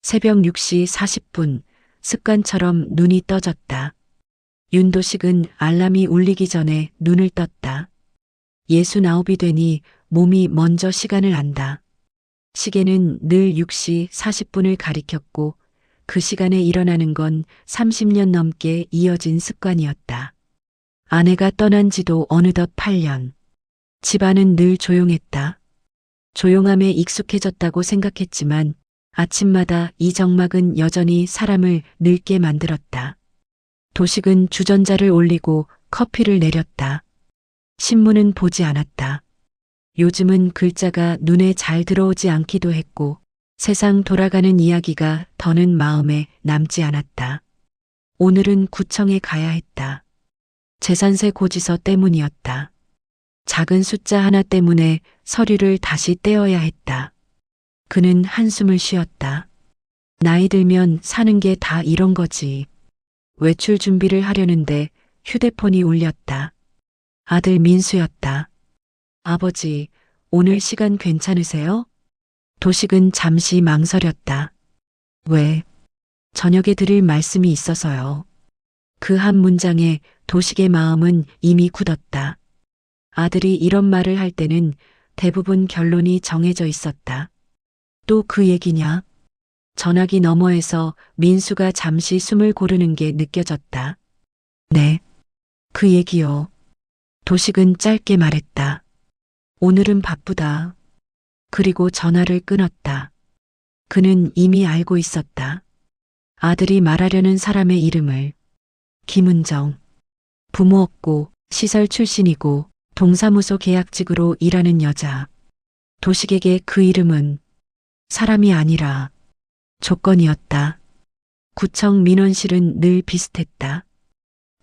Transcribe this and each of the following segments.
새벽 6시 40분 습관처럼 눈이 떠졌다. 윤도식은 알람이 울리기 전에 눈을 떴다. 69이 되니 몸이 먼저 시간을 안다. 시계는 늘 6시 40분을 가리켰고 그 시간에 일어나는 건 30년 넘게 이어진 습관이었다. 아내가 떠난 지도 어느덧 8년. 집안은 늘 조용했다. 조용함에 익숙해졌다고 생각했지만 아침마다 이 정막은 여전히 사람을 늙게 만들었다. 도식은 주전자를 올리고 커피를 내렸다. 신문은 보지 않았다. 요즘은 글자가 눈에 잘 들어오지 않기도 했고 세상 돌아가는 이야기가 더는 마음에 남지 않았다. 오늘은 구청에 가야 했다. 재산세 고지서 때문이었다. 작은 숫자 하나 때문에 서류를 다시 떼어야 했다. 그는 한숨을 쉬었다. 나이 들면 사는 게 다 이런 거지. 외출 준비를 하려는데 휴대폰이 울렸다. 아들 민수였다. 아버지, 오늘 시간 괜찮으세요? 도식은 잠시 망설였다. 왜? 저녁에 드릴 말씀이 있어서요. 그 한 문장에 도식의 마음은 이미 굳었다. 아들이 이런 말을 할 때는 대부분 결론이 정해져 있었다. 또 그 얘기냐? 전화기 너머에서 민수가 잠시 숨을 고르는 게 느껴졌다. 네, 그 얘기요. 도식은 짧게 말했다. 오늘은 바쁘다. 그리고 전화를 끊었다. 그는 이미 알고 있었다. 아들이 말하려는 사람의 이름을. 김은정. 부모 없고 시설 출신이고 동사무소 계약직으로 일하는 여자. 도식에게 그 이름은 사람이 아니라 조건이었다. 구청 민원실은 늘 비슷했다.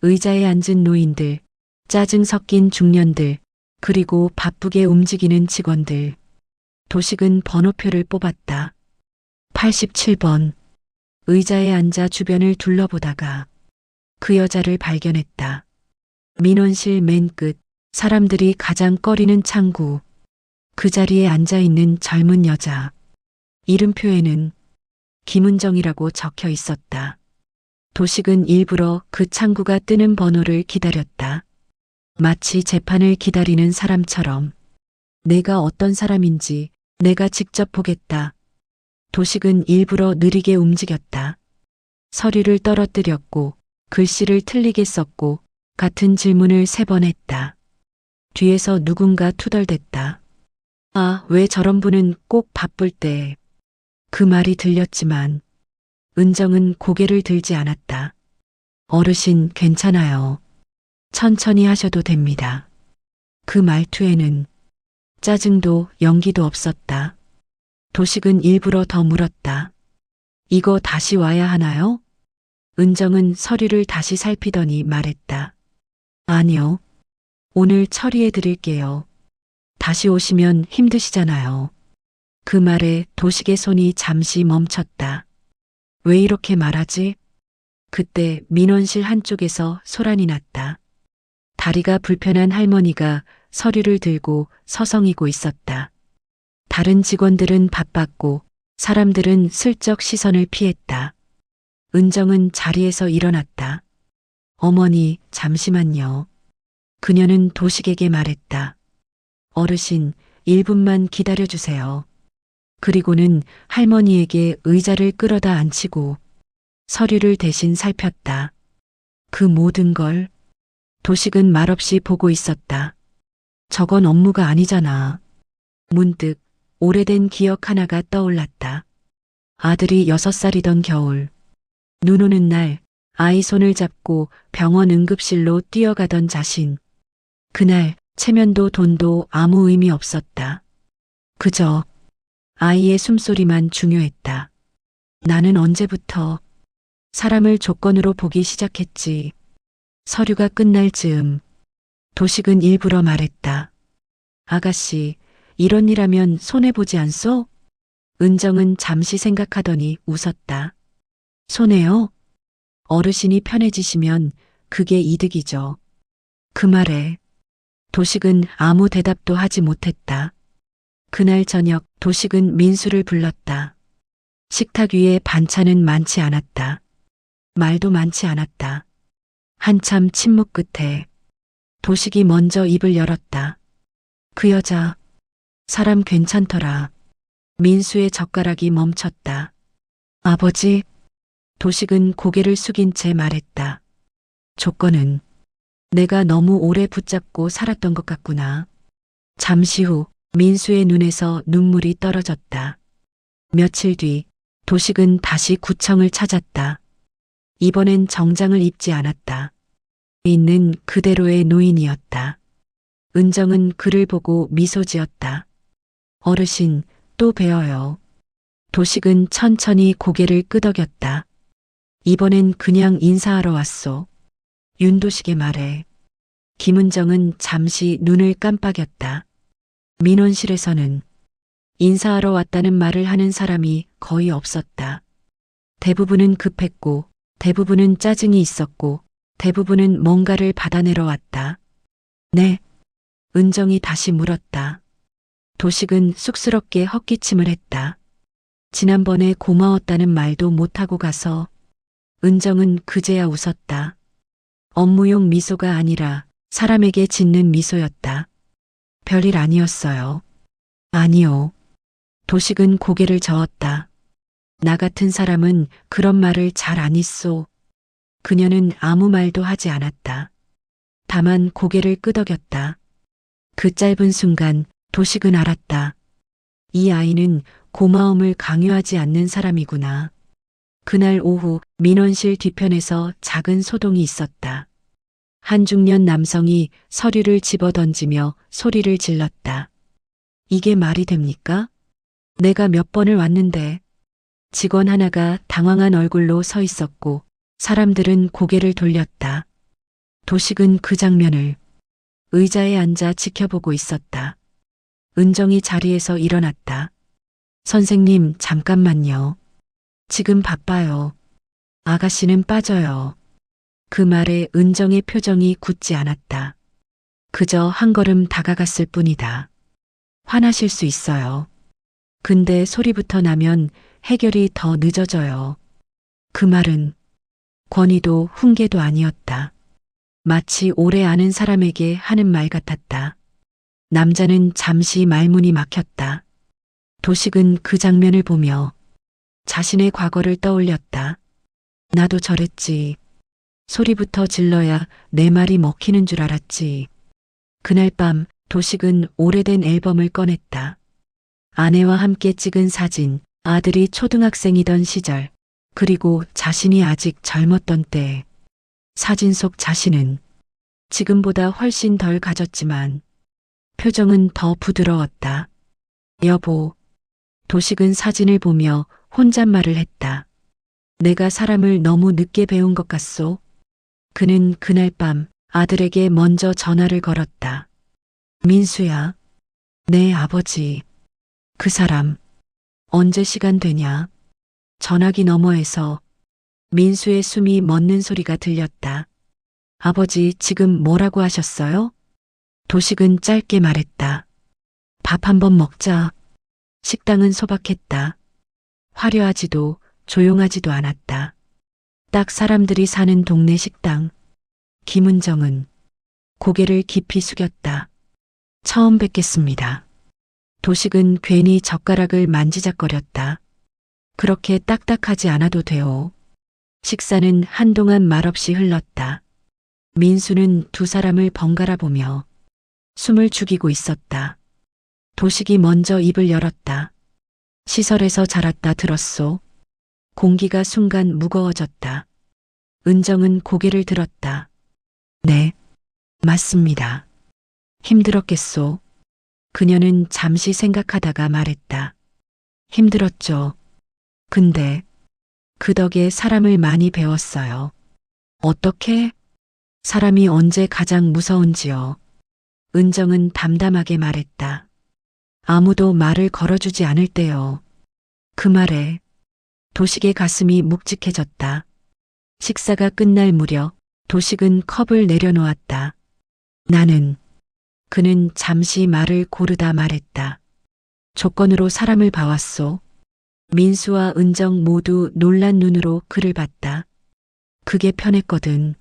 의자에 앉은 노인들, 짜증 섞인 중년들, 그리고 바쁘게 움직이는 직원들. 도식은 번호표를 뽑았다. 87번. 의자에 앉아 주변을 둘러보다가 그 여자를 발견했다. 민원실 맨 끝, 사람들이 가장 꺼리는 창구. 그 자리에 앉아 있는 젊은 여자. 이름표에는 김은정이라고 적혀 있었다. 도식은 일부러 그 창구가 뜨는 번호를 기다렸다. 마치 재판을 기다리는 사람처럼. 내가 어떤 사람인지 내가 직접 보겠다. 도식은 일부러 느리게 움직였다. 서류를 떨어뜨렸고 글씨를 틀리게 썼고 같은 질문을 3번 했다. 뒤에서 누군가 투덜댔다. 아, 왜 저런 분은 꼭 바쁠 때. 그 말이 들렸지만 은정은 고개를 들지 않았다. 어르신 괜찮아요. 천천히 하셔도 됩니다. 그 말투에는 짜증도 연기도 없었다. 도식은 일부러 더 물었다. 이거 다시 와야 하나요? 은정은 서류를 다시 살피더니 말했다. 아니요. 오늘 처리해 드릴게요. 다시 오시면 힘드시잖아요. 그 말에 도식의 손이 잠시 멈췄다. 왜 이렇게 말하지? 그때 민원실 한쪽에서 소란이 났다. 다리가 불편한 할머니가 서류를 들고 서성이고 있었다. 다른 직원들은 바빴고 사람들은 슬쩍 시선을 피했다. 은정은 자리에서 일어났다. 어머니, 잠시만요. 그녀는 도식에게 말했다. 어르신, 1분만 기다려주세요. 그리고는 할머니에게 의자를 끌어다 앉히고 서류를 대신 살폈다. 그 모든 걸 도식은 말없이 보고 있었다. 저건 업무가 아니잖아. 문득 오래된 기억 하나가 떠올랐다. 아들이 6살이던 겨울. 눈 오는 날 아이 손을 잡고 병원 응급실로 뛰어가던 자신. 그날 체면도 돈도 아무 의미 없었다. 그저 아이의 숨소리만 중요했다. 나는 언제부터 사람을 조건으로 보기 시작했지. 서류가 끝날 즈음 도식은 일부러 말했다. 아가씨, 이런 일하면 손해보지 않소? 은정은 잠시 생각하더니 웃었다. 손해요? 어르신이 편해지시면 그게 이득이죠. 그 말에 도식은 아무 대답도 하지 못했다. 그날 저녁 도식은 민수를 불렀다. 식탁 위에 반찬은 많지 않았다. 말도 많지 않았다. 한참 침묵 끝에 도식이 먼저 입을 열었다. 그 여자, 사람 괜찮더라. 민수의 젓가락이 멈췄다. 아버지, 도식은 고개를 숙인 채 말했다. 조건은 내가 너무 오래 붙잡고 살았던 것 같구나. 잠시 후 민수의 눈에서 눈물이 떨어졌다. 며칠 뒤 도식은 다시 구청을 찾았다. 이번엔 정장을 입지 않았다. 있는 그대로의 노인이었다. 은정은 그를 보고 미소 지었다. 어르신, 또 뵈어요. 도식은 천천히 고개를 끄덕였다. 이번엔 그냥 인사하러 왔소. 윤도식의 말에 김은정은 잠시 눈을 깜빡였다. 민원실에서는 인사하러 왔다는 말을 하는 사람이 거의 없었다. 대부분은 급했고, 대부분은 짜증이 있었고, 대부분은 뭔가를 받아내러 왔다. 네. 은정이 다시 물었다. 도식은 쑥스럽게 헛기침을 했다. 지난번에 고마웠다는 말도 못하고 가서 은정은 그제야 웃었다. 업무용 미소가 아니라 사람에게 짓는 미소였다. 별일 아니었어요. 아니요. 도식은 고개를 저었다. 나 같은 사람은 그런 말을 잘 안 했소. 그녀는 아무 말도 하지 않았다. 다만 고개를 끄덕였다. 그 짧은 순간 도식은 알았다. 이 아이는 고마움을 강요하지 않는 사람이구나. 그날 오후 민원실 뒤편에서 작은 소동이 있었다. 한 중년 남성이 서류를 집어던지며 소리를 질렀다. 이게 말이 됩니까? 내가 몇 번을 왔는데. 직원 하나가 당황한 얼굴로 서 있었고 사람들은 고개를 돌렸다. 도식은 그 장면을 의자에 앉아 지켜보고 있었다. 은정이 자리에서 일어났다. 선생님, 잠깐만요. 지금 바빠요. 아가씨는 빠져요. 그 말에 은정의 표정이 굳지 않았다. 그저 한 걸음 다가갔을 뿐이다. 화나실 수 있어요. 근데 소리부터 나면 해결이 더 늦어져요. 그 말은 권위도 훈계도 아니었다. 마치 오래 아는 사람에게 하는 말 같았다. 남자는 잠시 말문이 막혔다. 도식은 그 장면을 보며 자신의 과거를 떠올렸다. 나도 저랬지. 소리부터 질러야 내 말이 먹히는 줄 알았지. 그날 밤 도식은 오래된 앨범을 꺼냈다. 아내와 함께 찍은 사진, 아들이 초등학생이던 시절, 그리고 자신이 아직 젊었던 때. 사진 속 자신은 지금보다 훨씬 덜 가졌지만 표정은 더 부드러웠다. 여보, 도식은 사진을 보며 혼잣말을 했다. 내가 사람을 너무 늦게 배운 것 같소? 그는 그날 밤 아들에게 먼저 전화를 걸었다. 민수야, 내 아버지. 그 사람, 언제 시간 되냐? 전화기 너머에서 민수의 숨이 멎는 소리가 들렸다. 아버지, 지금 뭐라고 하셨어요? 도식은 짧게 말했다. 밥 한번 먹자. 식당은 소박했다. 화려하지도 조용하지도 않았다. 딱 사람들이 사는 동네 식당. 김은정은 고개를 깊이 숙였다. 처음 뵙겠습니다. 도식은 괜히 젓가락을 만지작거렸다. 그렇게 딱딱하지 않아도 돼요. 식사는 한동안 말없이 흘렀다. 민수는 두 사람을 번갈아 보며 숨을 죽이고 있었다. 도식이 먼저 입을 열었다. 시설에서 자랐다 들었소. 공기가 순간 무거워졌다. 은정은 고개를 들었다. 네, 맞습니다. 힘들었겠소. 그녀는 잠시 생각하다가 말했다. 힘들었죠. 근데 그 덕에 사람을 많이 배웠어요. 어떻게? 사람이 언제 가장 무서운지요. 은정은 담담하게 말했다. 아무도 말을 걸어주지 않을 때요. 그 말에 도식의 가슴이 묵직해졌다. 식사가 끝날 무렵 도식은 컵을 내려놓았다. 나는. 그는 잠시 말을 고르다 말했다. 조건으로 사람을 봐왔소. 민수와 은정 모두 놀란 눈으로 그를 봤다. 그게 편했거든.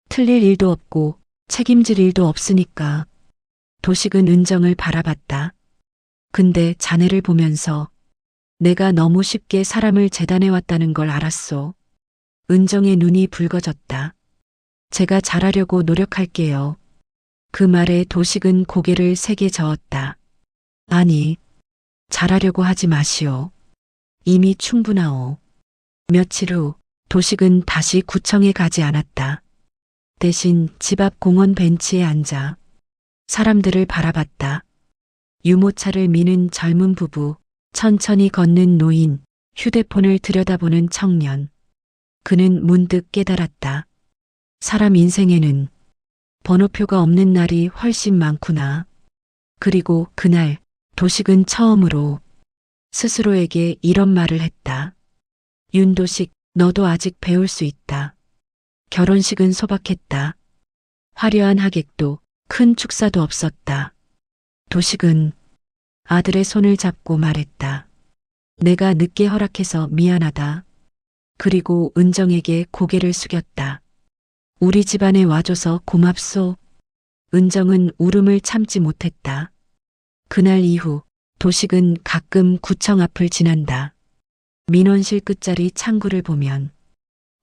틀릴 일도 없고 책임질 일도 없으니까. 도식은 은정을 바라봤다. 근데 자네를 보면서 내가 너무 쉽게 사람을 재단해왔다는 걸 알았소. 은정의 눈이 붉어졌다. 제가 잘하려고 노력할게요. 그 말에 도식은 고개를 세게 저었다. 아니, 잘하려고 하지 마시오. 이미 충분하오. 며칠 후 도식은 다시 구청에 가지 않았다. 대신 집 앞 공원 벤치에 앉아 사람들을 바라봤다. 유모차를 미는 젊은 부부, 천천히 걷는 노인, 휴대폰을 들여다보는 청년. 그는 문득 깨달았다. 사람 인생에는 번호표가 없는 날이 훨씬 많구나. 그리고 그날 도식은 처음으로 스스로에게 이런 말을 했다. 윤도식, 너도 아직 배울 수 있다. 결혼식은 소박했다. 화려한 하객도 큰 축사도 없었다. 도식은 아들의 손을 잡고 말했다. 내가 늦게 허락해서 미안하다. 그리고 은정에게 고개를 숙였다. 우리 집안에 와줘서 고맙소. 은정은 울음을 참지 못했다. 그날 이후 도식은 가끔 구청 앞을 지난다. 민원실 끝자리 창구를 보면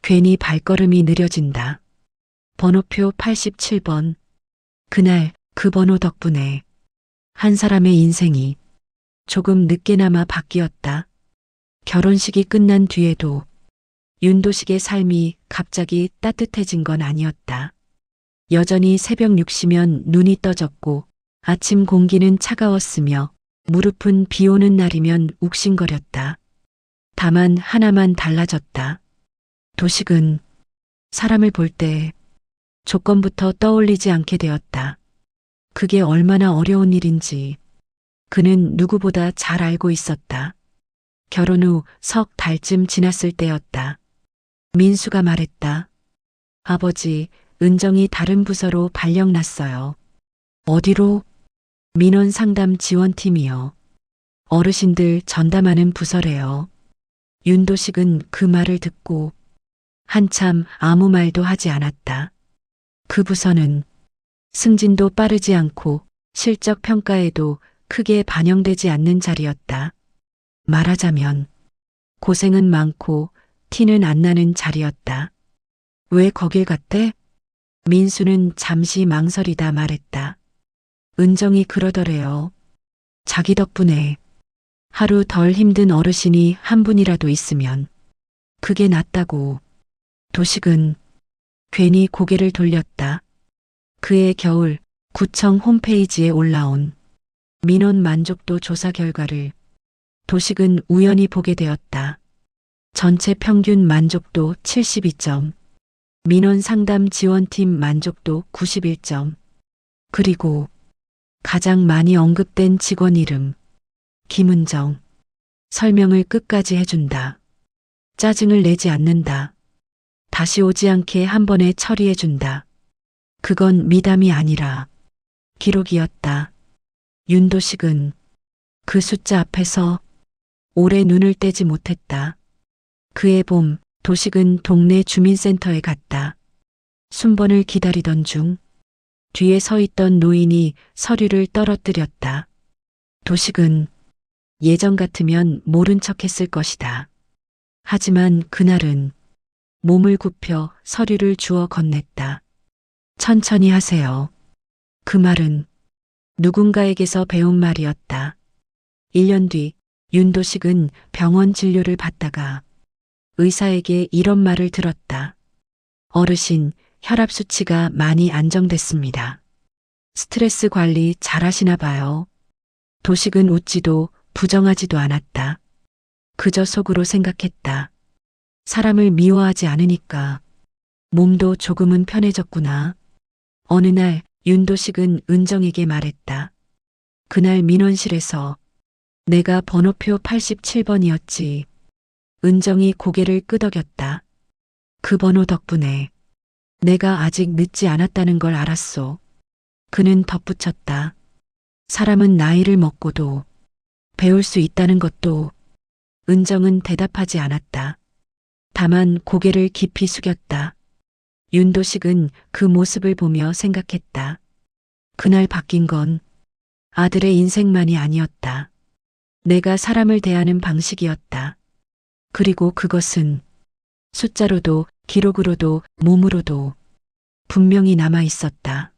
괜히 발걸음이 느려진다. 번호표 87번. 그날 그 번호 덕분에 한 사람의 인생이 조금 늦게나마 바뀌었다. 결혼식이 끝난 뒤에도 윤도식의 삶이 갑자기 따뜻해진 건 아니었다. 여전히 새벽 6시면 눈이 떠졌고 아침 공기는 차가웠으며 무릎은 비 오는 날이면 욱신거렸다. 다만 하나만 달라졌다. 도식은 사람을 볼 때 조건부터 떠올리지 않게 되었다. 그게 얼마나 어려운 일인지 그는 누구보다 잘 알고 있었다. 결혼 후 석 달쯤 지났을 때였다. 민수가 말했다. 아버지, 은정이 다른 부서로 발령났어요. 어디로? 민원 상담 지원팀이요. 어르신들 전담하는 부서래요. 윤도식은 그 말을 듣고 한참 아무 말도 하지 않았다. 그 부서는 승진도 빠르지 않고 실적 평가에도 크게 반영되지 않는 자리였다. 말하자면 고생은 많고 티는 안 나는 자리였다. 왜 거길 갔대? 민수는 잠시 망설이다 말했다. 은정이 그러더래요. 자기 덕분에 하루 덜 힘든 어르신이 한 분이라도 있으면 그게 낫다고. 도식은 괜히 고개를 돌렸다. 그해 겨울 구청 홈페이지에 올라온 민원 만족도 조사 결과를 도식은 우연히 보게 되었다. 전체 평균 만족도 72점, 민원 상담 지원팀 만족도 91점, 그리고 가장 많이 언급된 직원 이름, 김은정. 설명을 끝까지 해준다. 짜증을 내지 않는다. 다시 오지 않게 한 번에 처리해준다. 그건 미담이 아니라 기록이었다. 윤도식은 그 숫자 앞에서 오래 눈을 떼지 못했다. 그해 봄, 도식은 동네 주민센터에 갔다. 순번을 기다리던 중 뒤에 서 있던 노인이 서류를 떨어뜨렸다. 도식은 예전 같으면 모른 척 했을 것이다. 하지만 그날은 몸을 굽혀 서류를 주워 건넸다. 천천히 하세요. 그 말은 누군가에게서 배운 말이었다. 1년 뒤 윤도식은 병원 진료를 받다가 의사에게 이런 말을 들었다. 어르신, 혈압 수치가 많이 안정됐습니다. 스트레스 관리 잘하시나 봐요. 도식은 웃지도 부정하지도 않았다. 그저 속으로 생각했다. 사람을 미워하지 않으니까 몸도 조금은 편해졌구나. 어느 날 윤도식은 은정에게 말했다. 그날 민원실에서 내가 번호표 87번이었지. 은정이 고개를 끄덕였다. 그 번호 덕분에 내가 아직 늦지 않았다는 걸 알았소. 그는 덧붙였다. 사람은 나이를 먹고도 배울 수 있다는 것도 은정은 대답하지 않았다. 다만 고개를 깊이 숙였다. 윤도식은 그 모습을 보며 생각했다. 그날 바뀐 건 아들의 인생만이 아니었다. 내가 사람을 대하는 방식이었다. 그리고 그것은 숫자로도 기록으로도 몸으로도 분명히 남아 있었다.